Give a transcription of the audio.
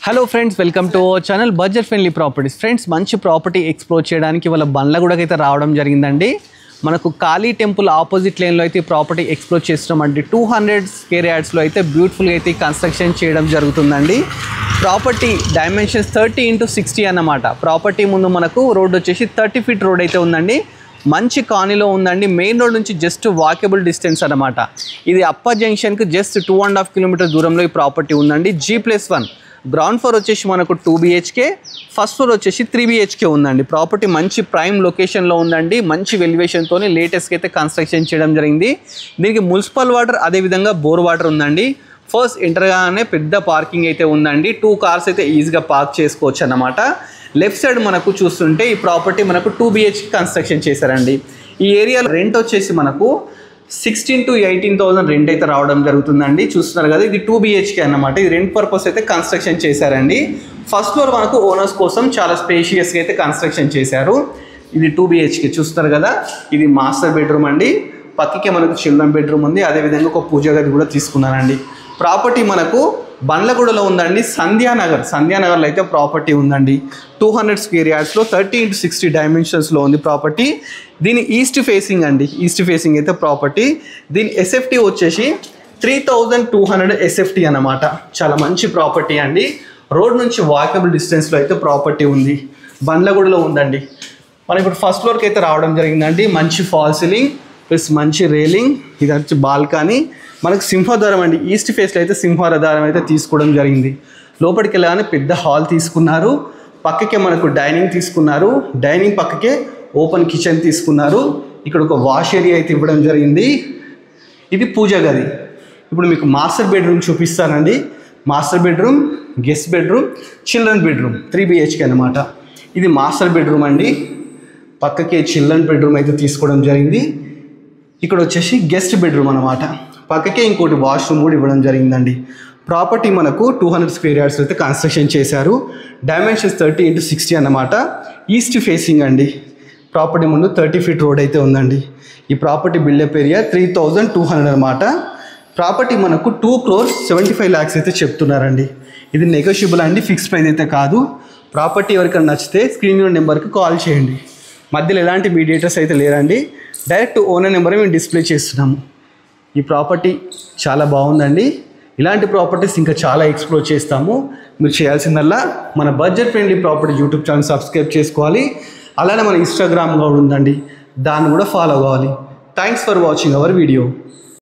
Hello friends, welcome to our channel budget friendly properties. Friends, మంచి property explore చేయడానికి వాళ్ళ బండ్లగూడకి అయితే రావడం జరిగిందండి. మనకు కాళీ టెంపుల్ ఆపోజిట్ లైన్లో అయితే ప్రాపర్టీ ఎక్స్ప్లోర్ చేస్తున్నామండి. 200 స్క్వేర్ యార్డ్స్లో అయితే బ్యూటిఫుల్గా అయితే కన్స్ట్రక్షన్ చేయడం జరుగుతుందండి. ప్రాపర్టీ డైమెన్షన్స్ 30x60 అన్నమాట. ప్రాపర్టీ ముందు మనకు రోడ్ వచ్చేసి 30 ఫీట్ రోడ్ అయితే ఉందండి. మంచి కాలనీలో ఉందండి. మెయిన్ రోడ్ నుంచి జస్ట్ వాకబుల్ డిస్టెన్స్ అనమాట. ఇది అప్పర్ జంక్షన్కి జస్ట్ 2.5 కిలోమీటర్ దూరంలో ఈ ప్రాపర్టీ ఉందండి. G+1 గ్రౌండ్ ఫ్లోర్ వచ్చేసి మనకు 2 BHK, ఫస్ట్ ఫ్లోర్ వచ్చేసి 3 BHK ఉందండి. ప్రాపర్టీ మంచి ప్రైమ్ లొకేషన్లో ఉందండి. మంచి వెల్యువేషన్తో లేటెస్ట్గా అయితే కన్స్ట్రక్షన్ చేయడం జరిగింది. దీనికి మున్సిపల్ వాటర్, అదేవిధంగా బోర్ వాటర్ ఉందండి. ఫస్ట్ ఎంటర్గానే పెద్ద పార్కింగ్ అయితే ఉందండి. 2 కార్స్ అయితే ఈజీగా పార్క్ చేసుకోవచ్చు అన్నమాట. లెఫ్ట్ సైడ్ మనకు చూస్తుంటే ఈ ప్రాపర్టీ మనకు 2 BHK కన్స్ట్రక్షన్ చేశారండి. ఈ ఏరియాలో రెంట్ వచ్చేసి మనకు 16,000 to 18,000 రెంట్ అయితే రావడం జరుగుతుందండి. చూస్తున్నారు కదా, ఇది 2 BHK అన్నమాట. ఇది రెంట్ పర్పస్ అయితే కన్స్ట్రక్షన్ చేశారండి. ఫస్ట్ ఫ్లోర్ మనకు ఓనర్స్ కోసం చాలా స్పేషియస్గా అయితే కన్స్ట్రక్షన్ చేశారు. ఇది 2 BHK చూస్తున్నారు కదా, ఇది మాస్టర్ బెడ్రూమ్ అండి. పక్కకే మనకు చిల్డ్రన్ బెడ్రూమ్ ఉంది. అదేవిధంగా ఒక పూజ గది కూడా తీసుకున్నారండి. ప్రాపర్టీ మనకు బండ్లగూడలో ఉందండి. సంధ్యానగర్లో అయితే ప్రాపర్టీ ఉందండి. 200 స్క్వేర్ యార్డ్స్లో 30x60 డైమెన్షన్స్లో ఉంది ప్రాపర్టీ. దీని ఈస్ట్ ఫేసింగ్ అండి. ఈస్ట్ ఫేసింగ్ అయితే ప్రాపర్టీ. దీని SFT వచ్చేసి 3200 SFT అన్నమాట. చాలా మంచి ప్రాపర్టీ అండి. రోడ్ నుంచి వాకబుల్ డిస్టెన్స్లో అయితే ప్రాపర్టీ ఉంది. బండ్లగూడలో ఉందండి. మనం ఇప్పుడు ఫస్ట్ ఫ్లోర్కి అయితే రావడం జరిగిందండి. మంచి ఫాల్ సీలింగ్ ప్లస్ మంచి రేలింగ్. ఇది వచ్చి బాల్కనీ. మనకు సింహద్వారం అండి. ఈస్ట్ ఫేస్లో అయితే సింహద్వారం అయితే తీసుకోవడం జరిగింది. లోపలికి వెళ్ళగానే పెద్ద హాల్ తీసుకున్నారు. పక్కకే మనకు డైనింగ్ తీసుకున్నారు. డైనింగ్ పక్కకే ఓపెన్ కిచెన్ తీసుకున్నారు. ఇక్కడ ఒక వాష్ ఏరియా అయితే ఇవ్వడం జరిగింది. ఇది పూజ గది. ఇప్పుడు మీకు మాస్టర్ బెడ్రూమ్ చూపిస్తానండి. Master bedroom, guest bedroom, children bedroom 3 BHK అనమాట. ఇది మాస్టర్ బెడ్రూమ్ అండి. పక్కకే చిల్డ్రన్ బెడ్రూమ్ అయితే తీసుకోవడం జరిగింది. ఇక్కడ వచ్చేసి గెస్ట్ బెడ్రూమ్ అనమాట. పక్కకే ఇంకోటి వాష్రూమ్ కూడా ఇవ్వడం జరిగిందండి. ప్రాపర్టీ మనకు 200 స్క్వేర్ యార్డ్స్ అయితే కన్స్ట్రక్షన్ చేశారు. డైమెన్షన్స్ 30x60 అన్నమాట. ఈస్ట్ ఫేసింగ్ అండి. ప్రాపర్టీ ముందు 30 ఫీట్ రోడ్ అయితే ఉందండి. ఈ ప్రాపర్టీ బిల్డప్ ఏరియా 3200 అనమాట. ప్రాపర్టీ మనకు 2,75 lakhs అయితే చెప్తున్నారండి. ఇది నెగోషియబుల్ అండి, ఫిక్స్ ప్రైస్ అయితే కాదు. ప్రాపర్టీ ఎవరికైనా నచ్చితే స్క్రీన్ మీద నెంబర్కి కాల్ చేయండి. మధ్యలో ఎలాంటి మీడియేటర్స్ అయితే లేరండి. డైరెక్ట్ ఓనర్ నెంబర్ మేము డిస్ప్లే చేస్తున్నాము. ఈ ప్రాపర్టీ చాలా బాగుందండి. ఇలాంటి ప్రాపర్టీస్ ఇంకా చాలా ఎక్స్ప్లోర్ చేస్తాము. మీరు చేయాల్సిందల్లా మన budget friendly property YouTube channel subscribe చేసుకోవాలి. అలానే మన ఇన్స్టాగ్రామ్ కూడా ఉందండి, దాన్ని కూడా ఫాలో కావాలి. Thanks for watching our video.